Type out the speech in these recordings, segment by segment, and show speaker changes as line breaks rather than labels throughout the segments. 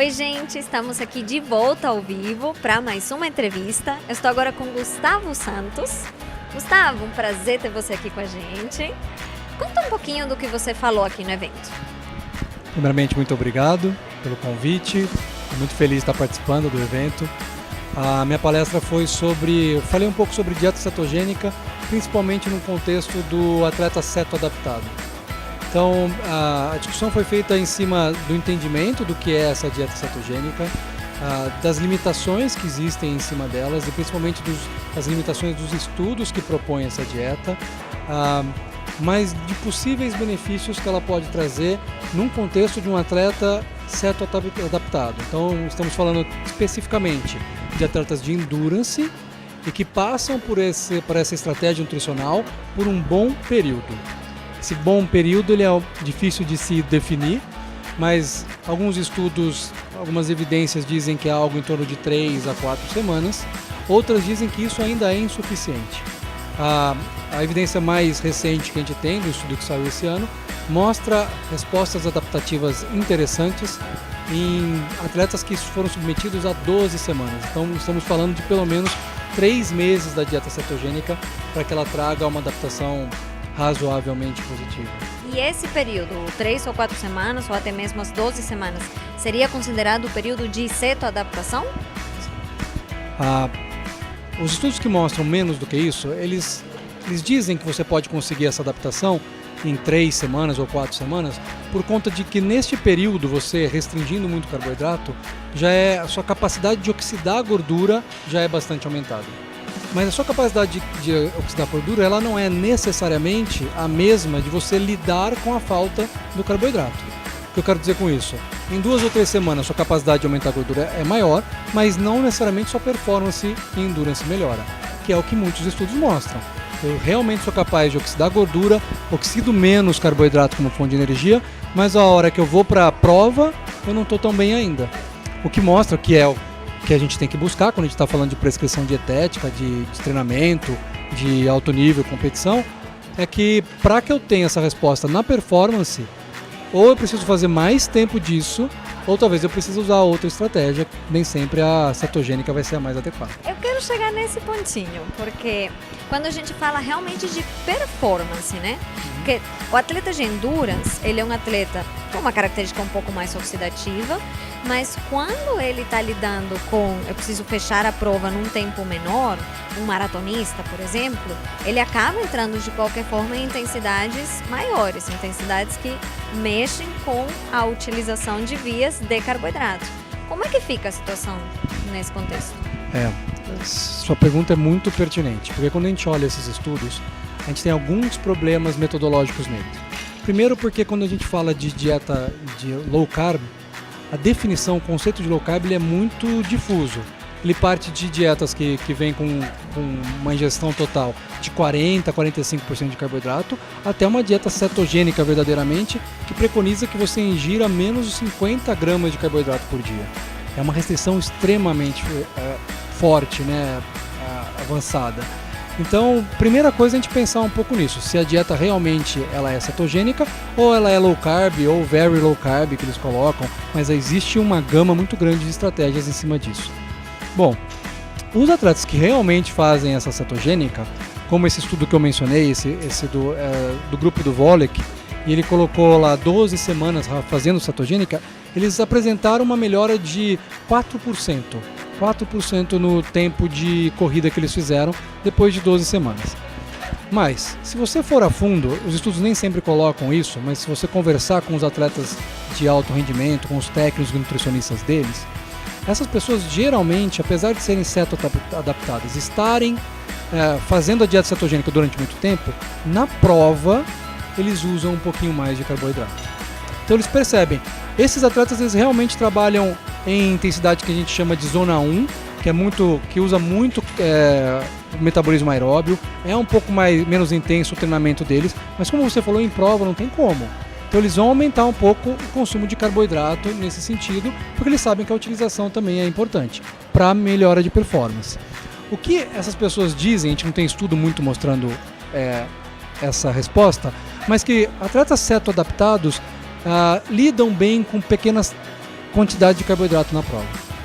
Oi, gente, estamos aqui de volta ao vivo para mais uma entrevista. Eu estou agora com Gustavo Santos. Gustavo, um prazer ter você aqui com a gente. Conta um pouquinho do que você falou aqui no evento.
Primeiramente, muito obrigado pelo convite. Estou muito feliz de estar participando do evento. A minha palestra foi falei um pouco sobre dieta cetogênica, principalmente no contexto do atleta cetoadaptado. Então, a discussão foi feita em cima do entendimento do que é essa dieta cetogênica, das limitações que existem em cima delas e principalmente das limitações dos estudos que propõem essa dieta, mas de possíveis benefícios que ela pode trazer num contexto de um atleta cetoadaptado. Então, estamos falando especificamente de atletas de endurance e que passam por essa estratégia nutricional por um bom período. Esse bom período ele é difícil de se definir, mas alguns estudos, algumas evidências dizem que é algo em torno de 3 a 4 semanas, outras dizem que isso ainda é insuficiente. A evidência mais recente que a gente tem, do estudo que saiu esse ano, mostra respostas adaptativas interessantes em atletas que foram submetidos a 12 semanas. Então estamos falando de pelo menos 3 meses da dieta cetogênica para que ela traga uma adaptação razoavelmente positiva.
E esse período, 3 ou 4 semanas, ou até mesmo as 12 semanas, seria considerado o período de cetoadaptação?
Os estudos que mostram menos do que isso, eles dizem que você pode conseguir essa adaptação em 3 semanas ou 4 semanas, por conta de que neste período, você restringindo muito carboidrato, a sua capacidade de oxidar a gordura já é bastante aumentada. Mas a sua capacidade de oxidar gordura, ela não é necessariamente a mesma de você lidar com a falta do carboidrato. O que eu quero dizer com isso? Em 2 ou 3 semanas, sua capacidade de aumentar a gordura é maior, mas não necessariamente sua performance em endurance melhora, que é o que muitos estudos mostram. Eu realmente sou capaz de oxidar gordura, oxido menos carboidrato como fonte de energia, mas a hora que eu vou para a prova, eu não estou tão bem ainda. O que mostra que é o que a gente tem que buscar quando a gente está falando de prescrição dietética, de treinamento, de alto nível, competição, é que para que eu tenha essa resposta na performance, ou eu preciso fazer mais tempo disso, ou talvez eu precise usar outra estratégia, nem sempre a cetogênica vai ser a mais adequada.
Eu quero chegar nesse pontinho, porque quando a gente fala realmente de performance, né? Porque o atleta de endurance, ele é um atleta com uma característica um pouco mais oxidativa, mas quando ele está lidando com, eu preciso fechar a prova num tempo menor, um maratonista, por exemplo, ele acaba entrando de qualquer forma em intensidades maiores, intensidades que mexem com a utilização de vias de carboidrato. Como é que fica a situação nesse contexto?
Sua pergunta é muito pertinente, porque quando a gente olha esses estudos, a gente tem alguns problemas metodológicos neles. Primeiro porque quando a gente fala de dieta de low carb, a definição, o conceito de low carb ele é muito difuso. Ele parte de dietas que vêm com uma ingestão total de 40% a 45% de carboidrato, até uma dieta cetogênica verdadeiramente, que preconiza que você ingira menos de 50 gramas de carboidrato por dia. É uma restrição extremamente forte, né, avançada. Então, primeira coisa é a gente pensar um pouco nisso, se a dieta realmente ela é cetogênica ou ela é low carb ou very low carb que eles colocam, mas existe uma gama muito grande de estratégias em cima disso. Bom, os atletas que realmente fazem essa cetogênica, como esse estudo que eu mencionei, esse do grupo do Volek, e ele colocou lá 12 semanas fazendo cetogênica, eles apresentaram uma melhora de 4%. 4% no tempo de corrida que eles fizeram depois de 12 semanas. Mas, se você for a fundo, os estudos nem sempre colocam isso, mas se você conversar com os atletas de alto rendimento, com os técnicos e nutricionistas deles, essas pessoas geralmente, apesar de serem cetoadaptadas, estarem fazendo a dieta cetogênica durante muito tempo, na prova eles usam um pouquinho mais de carboidrato. Então eles percebem, esses atletas eles realmente trabalham em intensidade que a gente chama de zona 1, que usa muito o metabolismo aeróbio, é um pouco menos intenso o treinamento deles, mas como você falou, em prova não tem como. Então eles vão aumentar um pouco o consumo de carboidrato nesse sentido, porque eles sabem que a utilização também é importante para melhora de performance. O que essas pessoas dizem, a gente não tem estudo muito mostrando essa resposta, mas que atletas cetoadaptados lidam bem com pequenas quantidade de carboidrato na prova.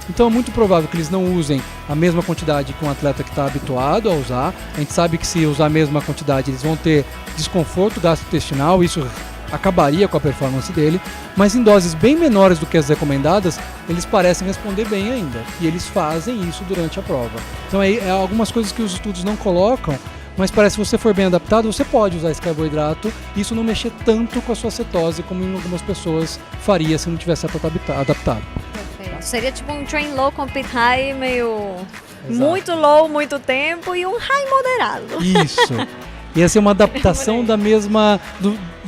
Então é muito provável que eles não usem a mesma quantidade que um atleta que está habituado a usar. A gente sabe que se usar a mesma quantidade eles vão ter desconforto gastrointestinal, isso acabaria com a performance dele, mas em doses bem menores do que as recomendadas, eles parecem responder bem ainda, e eles fazem isso durante a prova. Então é algumas coisas que os estudos não colocam, mas parece que se você for bem adaptado, você pode usar esse carboidrato e isso não mexer tanto com a sua cetose como em algumas pessoas faria se não tivesse adaptado.
Perfeito. Seria tipo um train low, compete high, meio
Exato.
muito low, muito tempo, e um high moderado.
Isso. Ia ser uma adaptação do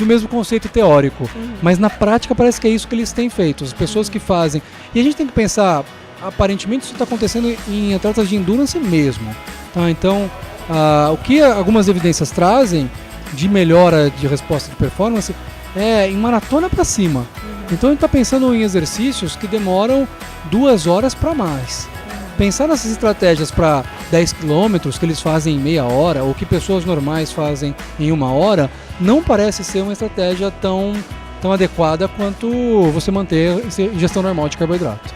mesmo conceito teórico. Mas na prática parece que é isso que eles têm feito. As pessoas que fazem. E a gente tem que pensar, aparentemente isso está acontecendo em atletas de endurance mesmo. Tá? Então, o que algumas evidências trazem de melhora de resposta de performance é em maratona para cima. Então a gente está pensando em exercícios que demoram 2 horas para mais. Pensar nessas estratégias para 10 km que eles fazem em meia hora ou que pessoas normais fazem em 1 hora não parece ser uma estratégia tão adequada quanto você manter ingestão normal de carboidrato.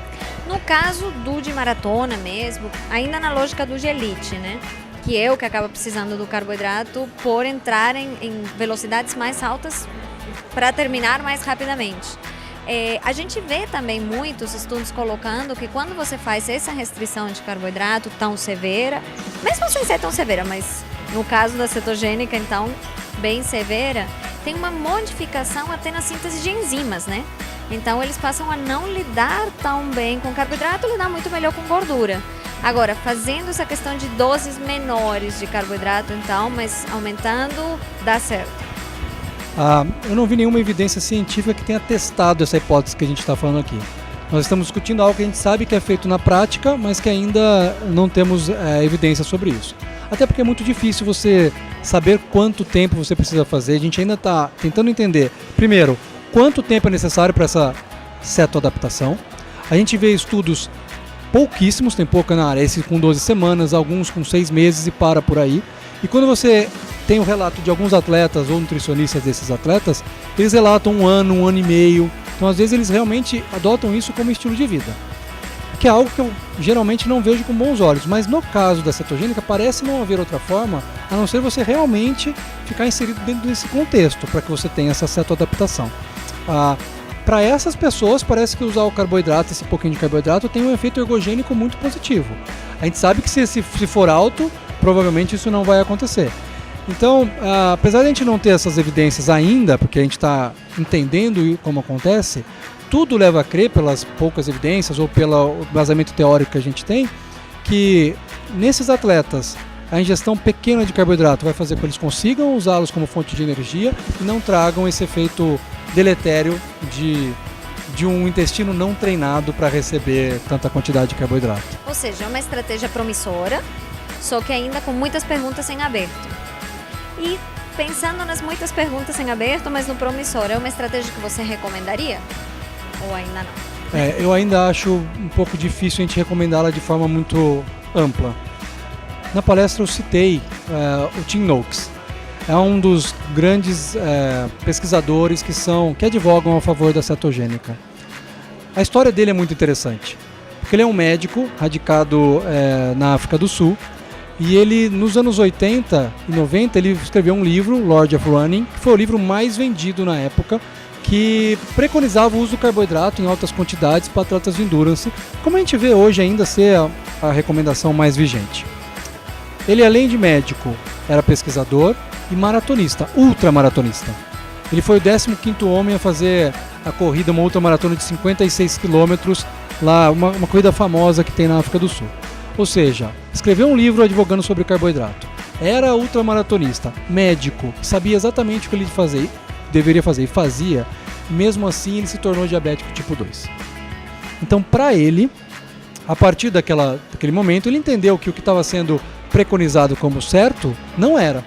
No caso do de maratona mesmo, ainda na lógica do de elite, né? Que é o que acaba precisando do carboidrato por entrar em velocidades mais altas para terminar mais rapidamente. A gente vê também muitos estudos colocando que quando você faz essa restrição de carboidrato tão severa, mesmo sem ser tão severa, mas no caso da cetogênica, então, bem severa, tem uma modificação até na síntese de enzimas, né? Então eles passam a não lidar tão bem com carboidrato, lidar muito melhor com gordura. Agora, fazendo essa questão de doses menores de carboidrato, então, mas aumentando, dá certo.
Eu não vi nenhuma evidência científica que tenha testado essa hipótese que a gente está falando aqui. Nós estamos discutindo algo que a gente sabe que é feito na prática, mas que ainda não temos evidência sobre isso. Até porque é muito difícil você saber quanto tempo você precisa fazer. A gente ainda está tentando entender, primeiro, quanto tempo é necessário para essa cetoadaptação. A gente vê estudos pouquíssimos, tem pouca na área, esse com 12 semanas, alguns com 6 meses e para por aí. E quando você tem o relato de alguns atletas ou nutricionistas desses atletas, eles relatam 1 ano e meio. Então, às vezes, eles realmente adotam isso como estilo de vida. Que é algo que eu geralmente não vejo com bons olhos. Mas no caso da cetogênica, parece não haver outra forma, a não ser você realmente ficar inserido dentro desse contexto, para que você tenha essa cetoadaptação. Para essas pessoas, parece que usar o carboidrato, esse pouquinho de carboidrato, tem um efeito ergogênico muito positivo. A gente sabe que se for alto, provavelmente isso não vai acontecer. Então, apesar de a gente não ter essas evidências ainda, porque a gente está entendendo como acontece, tudo leva a crer, pelas poucas evidências ou pelo vazamento teórico que a gente tem, que nesses atletas a ingestão pequena de carboidrato vai fazer com que eles consigam usá-los como fonte de energia e não tragam esse efeito deletério de um intestino não treinado para receber tanta quantidade de carboidrato.
Ou seja, é uma estratégia promissora, só que ainda com muitas perguntas em aberto. E pensando nas muitas perguntas em aberto, mas no promissor, é uma estratégia que você recomendaria? Ou ainda não?
Eu ainda acho um pouco difícil a gente recomendá-la de forma muito ampla. Na palestra eu citei o Tim Noakes. É um dos grandes pesquisadores que advogam a favor da cetogênica. A história dele é muito interessante, porque ele é um médico radicado na África do Sul. E ele, nos anos 80 e 90, ele escreveu um livro, Lord of Running, que foi o livro mais vendido na época, que preconizava o uso do carboidrato em altas quantidades para atletas de endurance, como a gente vê hoje ainda ser a recomendação mais vigente. Ele, além de médico, era pesquisador e maratonista, ultramaratonista. Ele foi o 15º homem a fazer a corrida, uma ultramaratona de 56 quilômetros, lá, uma corrida famosa que tem na África do Sul. Ou seja, escreveu um livro advogando sobre carboidrato. Era ultramaratonista, médico, sabia exatamente o que ele deveria fazer e fazia, mesmo assim ele se tornou diabético tipo 2. Então, para ele, a partir daquele momento, ele entendeu que o que estava sendo preconizado como certo não era.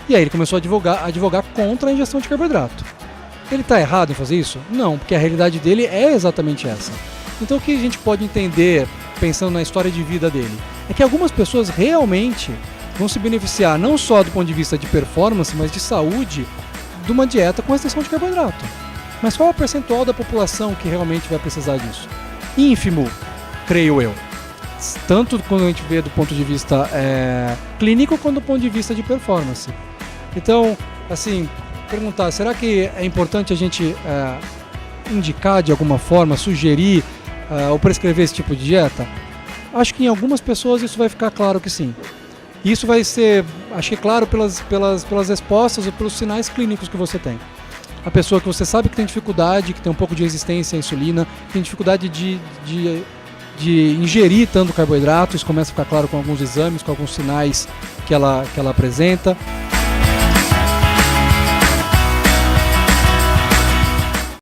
E aí ele começou a advogar contra a ingestão de carboidrato. Ele está errado em fazer isso? Não, porque a realidade dele é exatamente essa. Então, o que a gente pode entender, pensando na história de vida dele, é que algumas pessoas realmente vão se beneficiar não só do ponto de vista de performance, mas de saúde, de uma dieta com restrição de carboidrato. Mas qual é o percentual da população que realmente vai precisar disso? Ínfimo, creio eu. Tanto quando a gente vê do ponto de vista clínico, quanto do ponto de vista de performance. Então, assim, perguntar, será que é importante a gente indicar de alguma forma, sugerir ou prescrever esse tipo de dieta? Acho que em algumas pessoas isso vai ficar claro que sim. E isso vai ser, acho que claro pelas respostas ou pelos sinais clínicos que você tem. A pessoa que você sabe que tem dificuldade, que tem um pouco de resistência à insulina, tem dificuldade de ingerir tanto carboidrato, isso começa a ficar claro com alguns exames, com alguns sinais que ela apresenta.